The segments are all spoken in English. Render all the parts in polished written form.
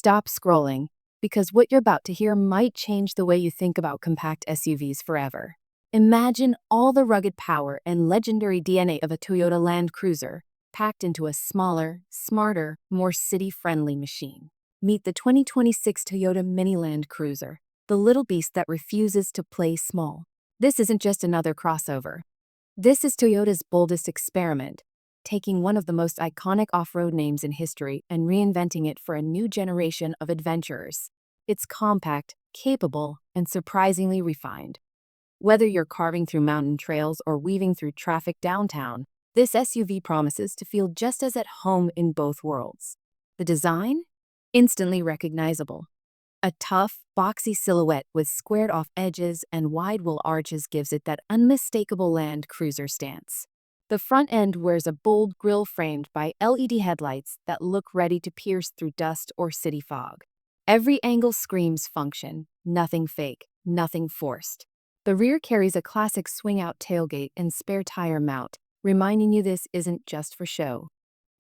stop scrolling, because what you're about to hear might change the way you think about compact SUVs forever. Imagine all the rugged power and legendary DNA of a Toyota Land Cruiser packed into a smaller, smarter, more city-friendly machine. Meet the 2026 Toyota Mini Land Cruiser, the little beast that refuses to play small. This isn't just another crossover. This is Toyota's boldest experiment, taking one of the most iconic off-road names in history and reinventing it for a new generation of adventurers. It's compact, capable, and surprisingly refined. Whether you're carving through mountain trails or weaving through traffic downtown, this SUV promises to feel just as at home in both worlds. The design? Instantly recognizable. A tough, boxy silhouette with squared-off edges and wide-wheel arches gives it that unmistakable Land Cruiser stance. The front end wears a bold grille framed by LED headlights that look ready to pierce through dust or city fog. Every angle screams function, nothing fake, nothing forced. The rear carries a classic swing-out tailgate and spare tire mount, reminding you this isn't just for show.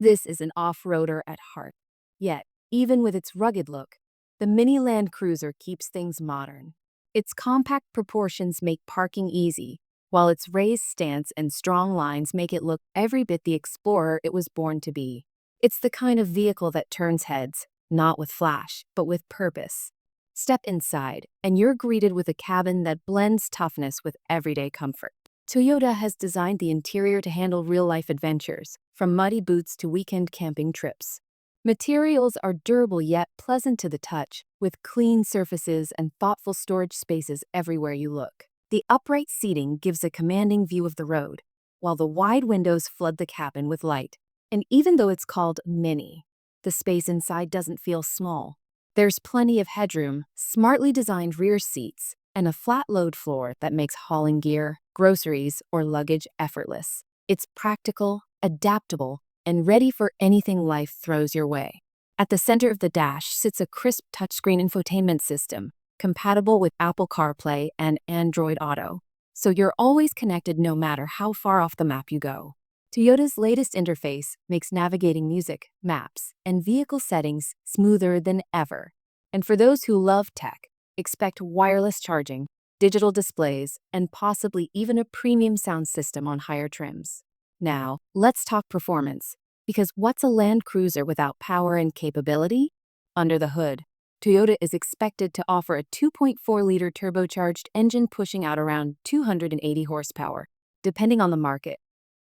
This is an off-roader at heart. Yet, even with its rugged look, the Mini Land Cruiser keeps things modern. Its compact proportions make parking easy, while its raised stance and strong lines make it look every bit the explorer it was born to be. It's the kind of vehicle that turns heads, not with flash, but with purpose. Step inside, and you're greeted with a cabin that blends toughness with everyday comfort. Toyota has designed the interior to handle real-life adventures, from muddy boots to weekend camping trips. Materials are durable yet pleasant to the touch, with clean surfaces and thoughtful storage spaces everywhere you look. The upright seating gives a commanding view of the road, while the wide windows flood the cabin with light. And even though it's called Mini, the space inside doesn't feel small. There's plenty of headroom, smartly designed rear seats, and a flat load floor that makes hauling gear, groceries, or luggage effortless. It's practical, adaptable, and ready for anything life throws your way. At the center of the dash sits a crisp touchscreen infotainment system, compatible with Apple CarPlay and Android Auto, so you're always connected no matter how far off the map you go. Toyota's latest interface makes navigating music, maps, and vehicle settings smoother than ever. And for those who love tech, expect wireless charging, digital displays, and possibly even a premium sound system on higher trims. Now, let's talk performance, because what's a Land Cruiser without power and capability? Under the hood, Toyota is expected to offer a 2.4-liter turbocharged engine pushing out around 280 horsepower, depending on the market.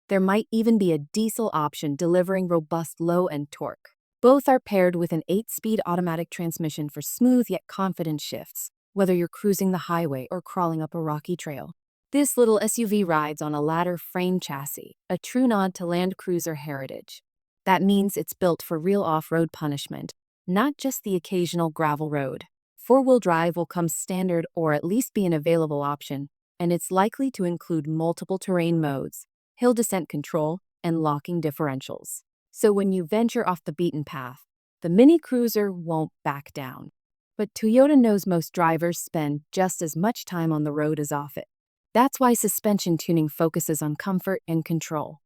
There might even be a diesel option delivering robust low-end torque. Both are paired with an 8-speed automatic transmission for smooth yet confident shifts, whether you're cruising the highway or crawling up a rocky trail. This little SUV rides on a ladder frame chassis, a true nod to Land Cruiser heritage. That means it's built for real off-road punishment, not just the occasional gravel road. Four-wheel drive will come standard or at least be an available option, and it's likely to include multiple terrain modes, hill descent control, and locking differentials. So when you venture off the beaten path, the Mini Cruiser won't back down. But Toyota knows most drivers spend just as much time on the road as off it. That's why suspension tuning focuses on comfort and control.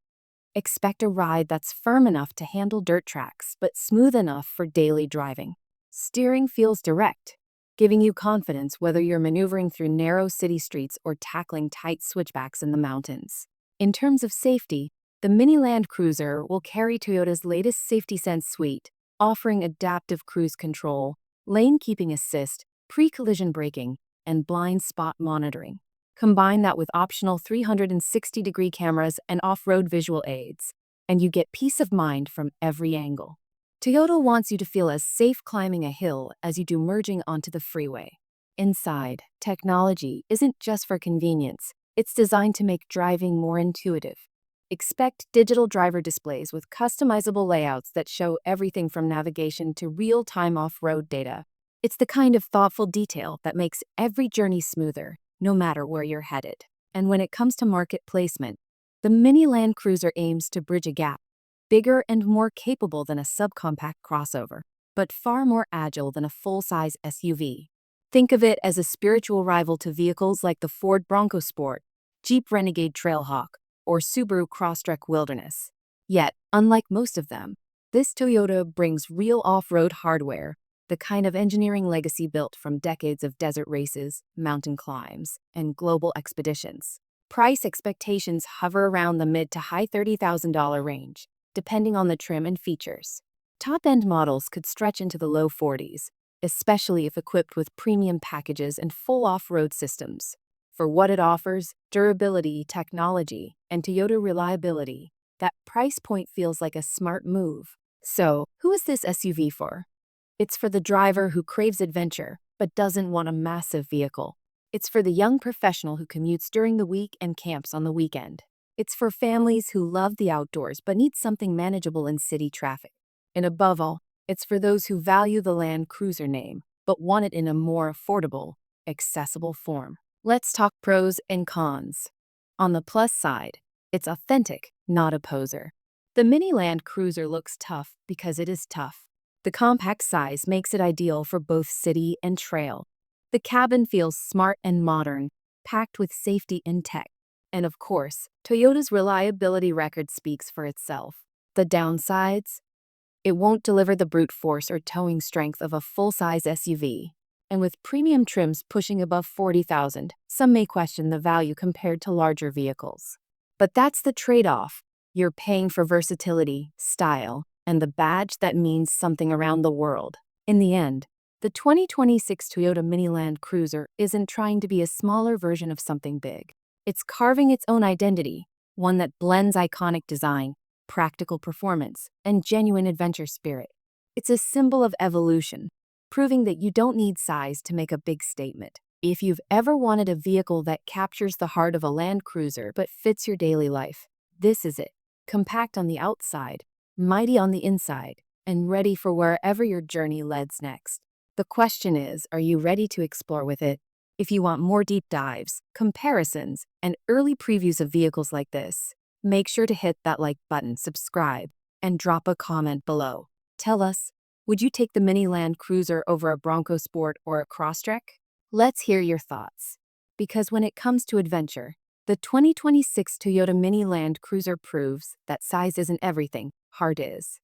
Expect a ride that's firm enough to handle dirt tracks, but smooth enough for daily driving. Steering feels direct, giving you confidence whether you're maneuvering through narrow city streets or tackling tight switchbacks in the mountains. In terms of safety, the Mini Land Cruiser will carry Toyota's latest Safety Sense suite, offering adaptive cruise control, lane keeping assist, pre-collision braking, and blind spot monitoring. Combine that with optional 360-degree cameras and off-road visual aids, and you get peace of mind from every angle. Toyota wants you to feel as safe climbing a hill as you do merging onto the freeway. Inside, technology isn't just for convenience. It's designed to make driving more intuitive. Expect digital driver displays with customizable layouts that show everything from navigation to real-time off-road data. It's the kind of thoughtful detail that makes every journey smoother, no matter where you're headed. And when it comes to market placement, the Mini Land Cruiser aims to bridge a gap, bigger and more capable than a subcompact crossover, but far more agile than a full-size SUV. Think of it as a spiritual rival to vehicles like the Ford Bronco Sport, Jeep Renegade Trailhawk, or Subaru Crosstrek Wilderness. Yet, unlike most of them, this Toyota brings real off-road hardware, the kind of engineering legacy built from decades of desert races, mountain climbs, and global expeditions. Price expectations hover around the mid to high $30,000 range, depending on the trim and features. Top-end models could stretch into the low 40s, especially if equipped with premium packages and full off-road systems. For what it offers, durability, technology, and Toyota reliability, that price point feels like a smart move. So, who is this SUV for? It's for the driver who craves adventure but doesn't want a massive vehicle. It's for the young professional who commutes during the week and camps on the weekend. It's for families who love the outdoors but need something manageable in city traffic. And above all, it's for those who value the Land Cruiser name but want it in a more affordable, accessible form. Let's talk pros and cons. On the plus side, it's authentic, not a poser. The Mini Land Cruiser looks tough because it is tough. The compact size makes it ideal for both city and trail. The cabin feels smart and modern, packed with safety and tech. And of course, Toyota's reliability record speaks for itself. The downsides? It won't deliver the brute force or towing strength of a full-size SUV. And with premium trims pushing above $40,000, some may question the value compared to larger vehicles. But that's the trade-off. You're paying for versatility, style, and the badge that means something around the world. In the end, the 2026 Toyota Mini Land Cruiser isn't trying to be a smaller version of something big. It's carving its own identity, one that blends iconic design, practical performance, and genuine adventure spirit. It's a symbol of evolution, proving that you don't need size to make a big statement. If you've ever wanted a vehicle that captures the heart of a Land Cruiser but fits your daily life, this is it. Compact on the outside, mighty on the inside, and ready for wherever your journey leads next. The question is, are you ready to explore with it? If you want more deep dives, comparisons, and early previews of vehicles like this, make sure to hit that like button, subscribe, and drop a comment below. Tell us, would you take the Mini Land Cruiser over a Bronco Sport or a Crosstrek? Let's hear your thoughts. Because when it comes to adventure, the 2026 Toyota Mini Land Cruiser proves that size isn't everything, heart is.